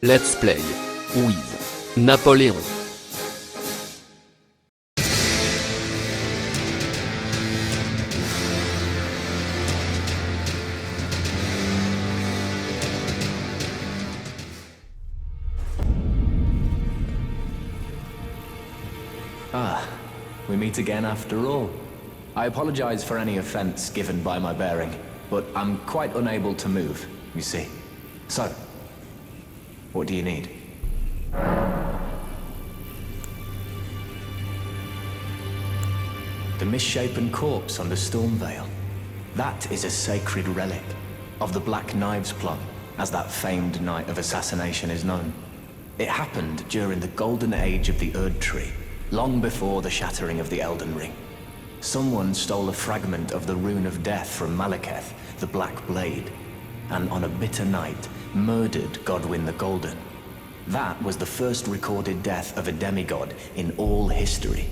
Let's play with Napoleon. We meet again after all. I apologize for any offense given by my bearing, but I'm quite unable to move, you see. So, what do you need? The misshapen corpse under Stormvale. That is a sacred relic of the Black Knives plot, as that famed night of assassination is known. It happened during the golden age of the Erd Tree, long before the shattering of the Elden Ring. Someone stole a fragment of the Rune of Death from Malekith, the Black Blade, and on a bitter night, murdered Godwyn the Golden. That was the first recorded death of a demigod in all history,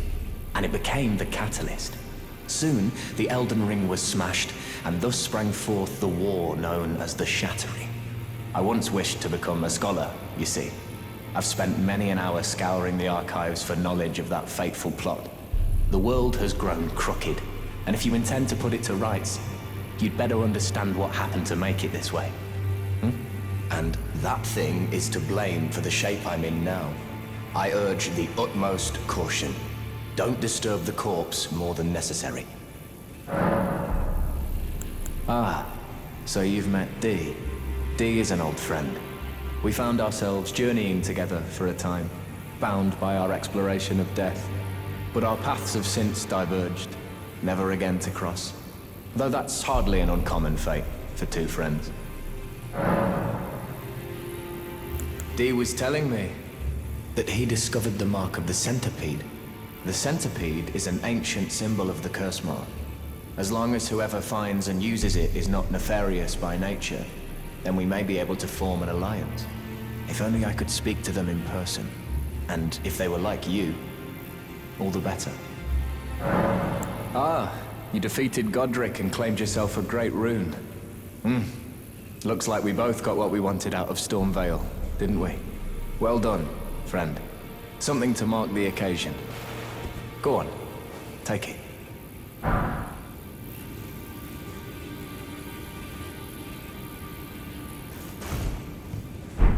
and it became the catalyst. Soon, the Elden Ring was smashed, and thus sprang forth the war known as the Shattering. I once wished to become a scholar, you see. I've spent many an hour scouring the archives for knowledge of that fateful plot. The world has grown crooked, and if you intend to put it to rights, you'd better understand what happened to make it this way. And that thing is to blame for the shape I'm in now. I urge the utmost caution. Don't disturb the corpse more than necessary. So you've met Dee. Dee is an old friend. We found ourselves journeying together for a time, bound by our exploration of death. But our paths have since diverged, never again to cross. Though that's hardly an uncommon fate for two friends. Dee was telling me that he discovered the mark of the centipede. The centipede is an ancient symbol of the curse mark. As long as whoever finds and uses it is not nefarious by nature, then we may be able to form an alliance. If only I could speak to them in person. And if they were like you, all the better. You defeated Godric and claimed yourself a great rune. Looks like we both got what we wanted out of Stormvale, didn't we? Well done, friend. Something to mark the occasion. Go on, take it.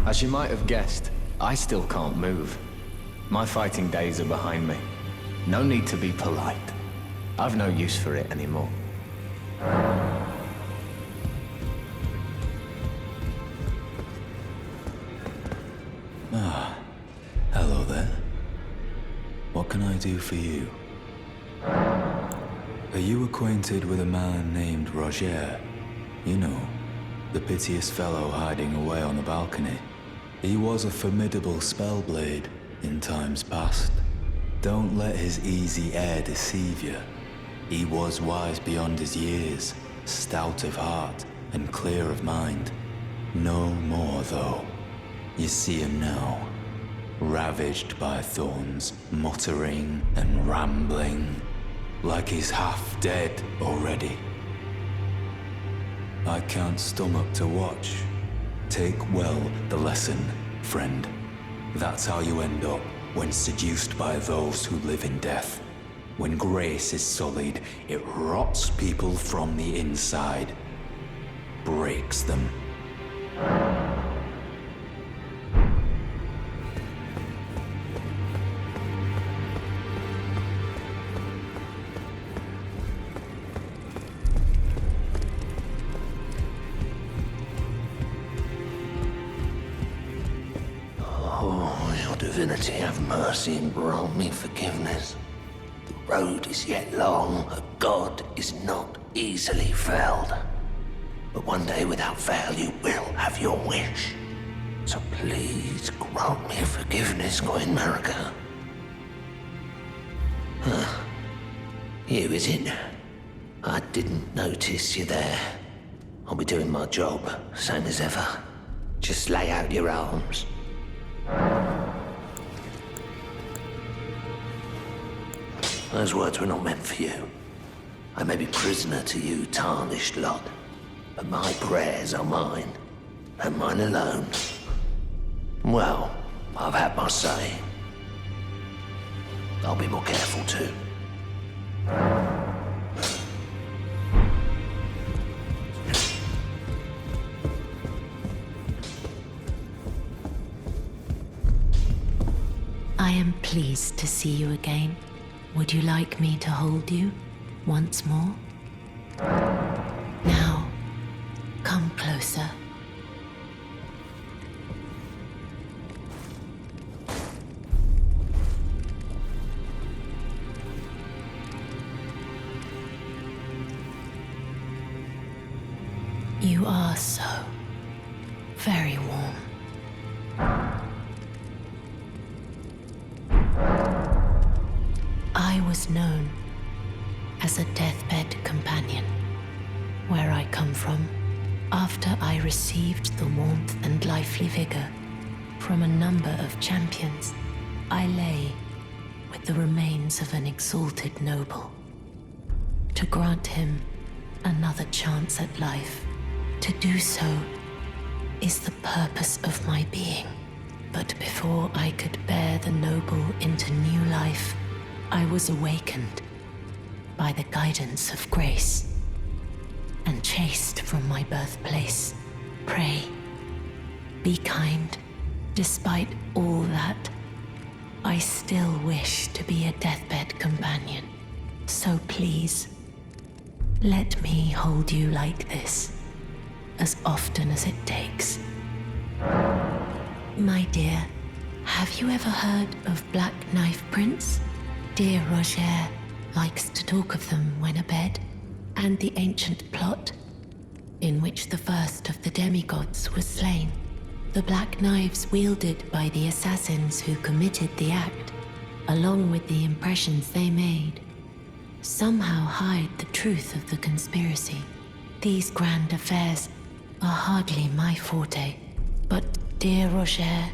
As you might have guessed, I still can't move. My fighting days are behind me. No need to be polite. I've no use for it anymore. Hello there. What can I do for you? Are you acquainted with a man named Roger? You know, the piteous fellow hiding away on the balcony. He was a formidable spellblade in times past. Don't let his easy air deceive you. He was wise beyond his years, stout of heart and clear of mind. No more, though. You see him now, ravaged by thorns, muttering and rambling, like he's half dead already. I can't stomach to watch. Take well the lesson, friend. That's how you end up when seduced by those who live in death. When grace is sullied, it rots people from the inside, breaks them. Divinity, have mercy and grant me forgiveness. The road is yet long, a god is not easily felled. But one day without fail you will have your wish. So please grant me forgiveness, Queen Marika. You, is it? I didn't notice you there. I'll be doing my job, same as ever. Just lay out your arms. Those words were not meant for you. I may be prisoner to you, Tarnished lot, but my prayers are mine, and mine alone. Well, I've had my say. I'll be more careful too. I am pleased to see you again. Would you like me to hold you once more? Now, come closer. You are so very warm. I was known as a deathbed companion. Where I come from, after I received the warmth and lively vigor from a number of champions, I lay with the remains of an exalted noble. To grant him another chance at life, to do so is the purpose of my being. But before I could bear the noble into new life, I was awakened by the guidance of grace and chased from my birthplace. Pray, be kind. Despite all that, I still wish to be a deathbed companion. So please, let me hold you like this, as often as it takes. My dear, have you ever heard of Black Knife Prince? Dear Roger likes to talk of them when abed, and the ancient plot in which the first of the demigods was slain. The black knives wielded by the assassins who committed the act, along with the impressions they made, somehow hide the truth of the conspiracy. These grand affairs are hardly my forte, but dear Roger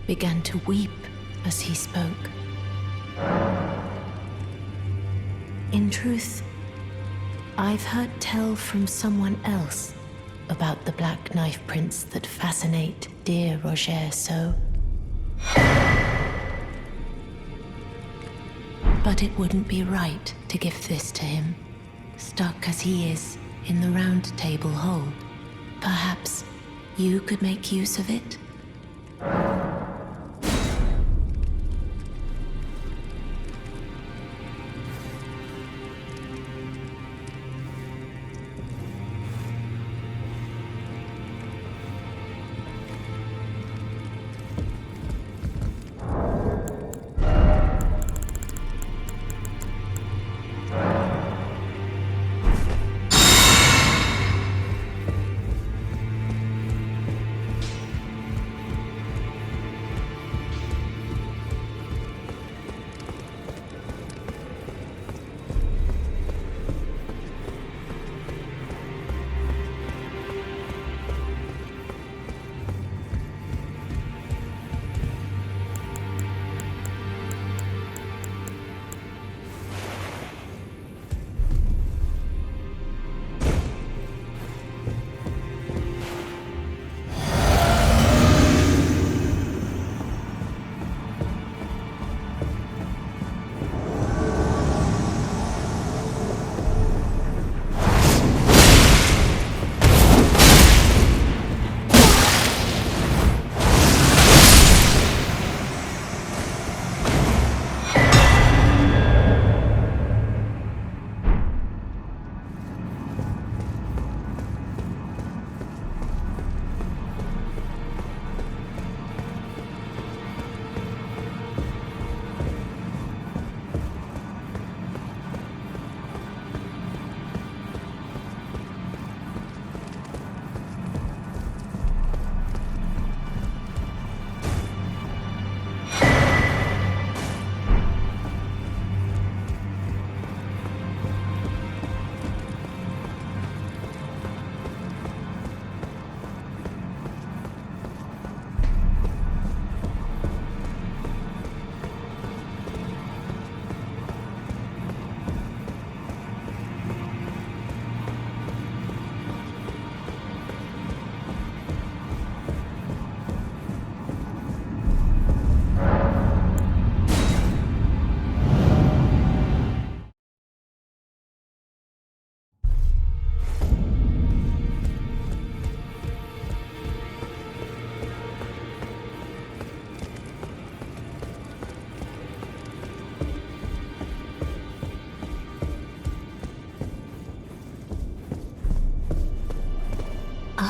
began to weep as he spoke. In truth, I've heard tell from someone else about the Black Knife Prince that fascinate dear Roger so. But it wouldn't be right to give this to him, stuck as he is in the Round Table hold. Perhaps you could make use of it?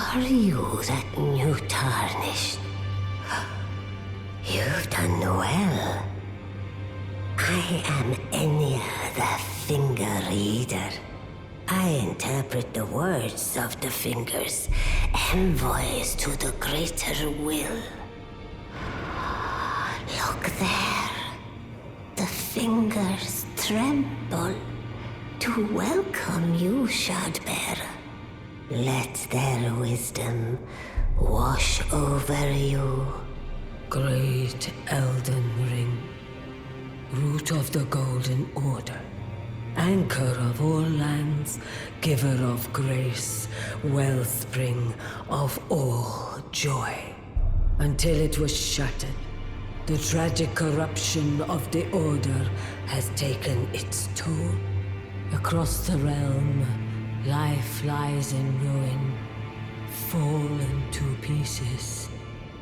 Are you that new Tarnished? You've done well. I am Enya the Finger Reader. I interpret the words of the fingers, envoys to the greater will. Look there. The fingers tremble to welcome you, Shardbearer. Let their wisdom wash over you. Great Elden Ring, root of the Golden Order, anchor of all lands, giver of grace, wellspring of all joy. Until it was shattered, the tragic corruption of the Order has taken its toll. Across the realm, life lies in ruin, fallen to pieces.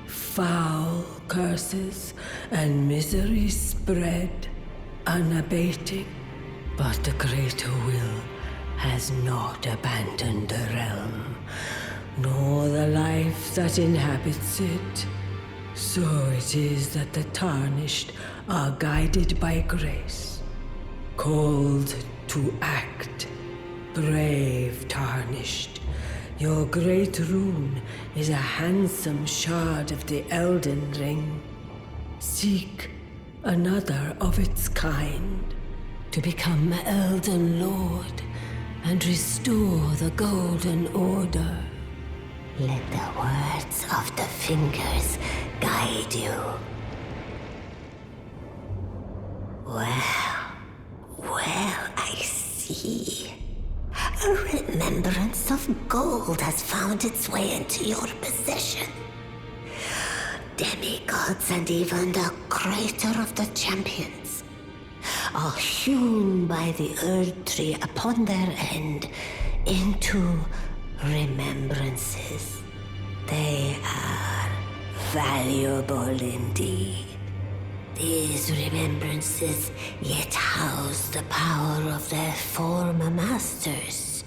Foul curses and misery spread, unabating. But the greater will has not abandoned the realm, nor the life that inhabits it. So it is that the Tarnished are guided by grace, called to act. Brave Tarnished, your great rune is a handsome shard of the Elden Ring. Seek another of its kind to become Elden Lord and restore the Golden Order. Let the words of the fingers guide you. Well, I see. A remembrance of gold has found its way into your possession. Demigods and even the creator of the champions are hewn by the Earth Tree upon their end into remembrances. They are valuable indeed. These remembrances yet house the power of their former masters.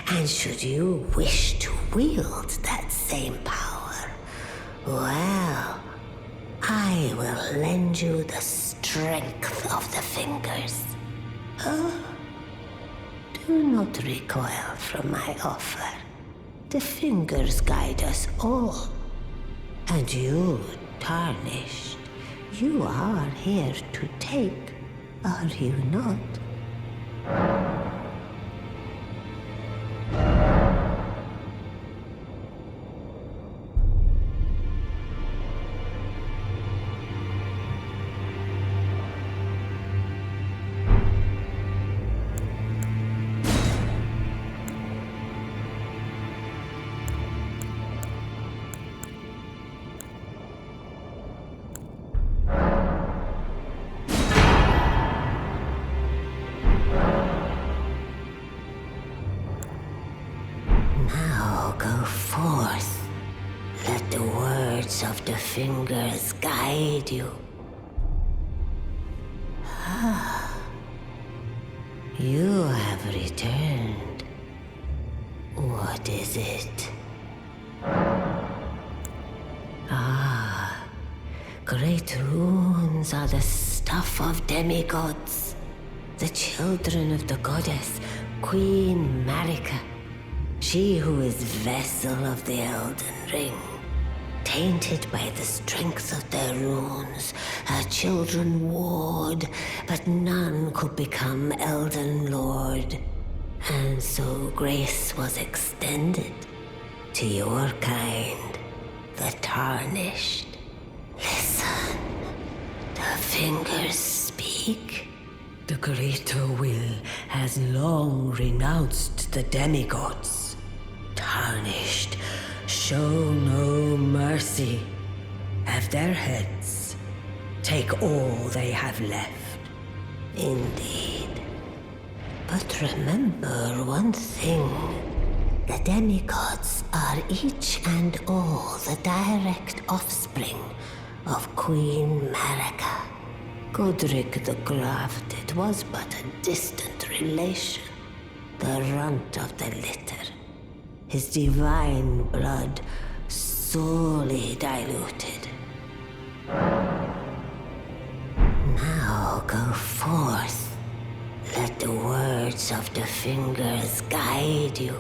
And should you wish to wield that same power, well, I will lend you the strength of the fingers. Oh, do not recoil from my offer. The fingers guide us all. And you, Tarnished, you are here to take, are you not? Now go forth. Let the words of the fingers guide you. You have returned. What is it? Great runes are the stuff of demigods, the children of the goddess, Queen Marika. She who is vessel of the Elden Ring, tainted by the strength of their runes, her children warred, but none could become Elden Lord. And so grace was extended to your kind, the Tarnished. Listen, the fingers speak. The greater will has long renounced the demigods. Tarnished, show no mercy. Have their heads. Take all they have left. Indeed. But remember one thing. The demigods are each and all the direct offspring of Queen Marika. Godric the Grafted was but a distant relation, the runt of the litter. his divine blood sorely diluted. Now go forth. Let the words of the fingers guide you.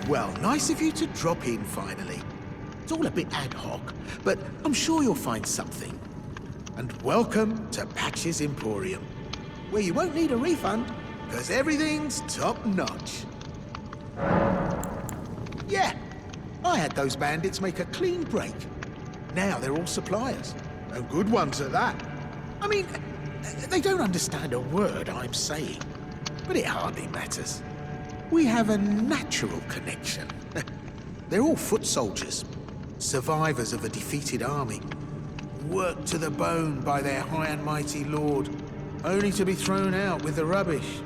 Well, nice of you to drop in finally. It's all a bit ad hoc, but I'm sure you'll find something. And welcome to Patch's Emporium, where you won't need a refund, because everything's top-notch. Yeah, I had those bandits make a clean break. Now they're all suppliers, and good ones at that. I mean, they don't understand a word I'm saying, but it hardly matters. We have a natural connection. They're all foot soldiers, survivors of a defeated army, worked to the bone by their high and mighty lord, only to be thrown out with the rubbish.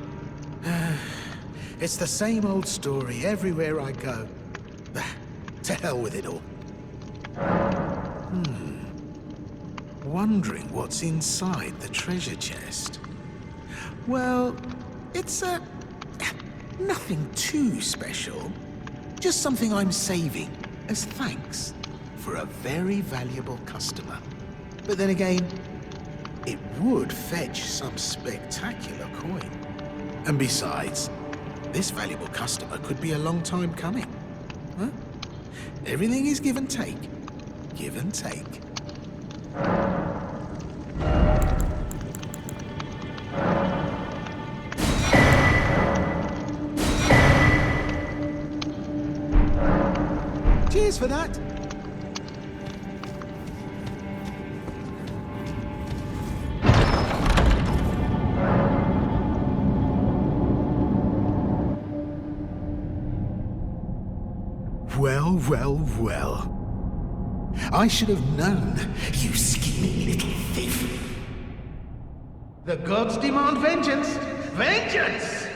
It's the same old story everywhere I go. To hell with it all. Wondering what's inside the treasure chest. Well, it's nothing too special. Just something I'm saving as thanks for a very valuable customer. But then again, it would fetch some spectacular coin. And besides, this valuable customer could be a long time coming. Huh? Everything is give and take. Give and take. Cheers for that. Well, well, well. I should have known, you scheming little thief. The gods demand vengeance! Vengeance!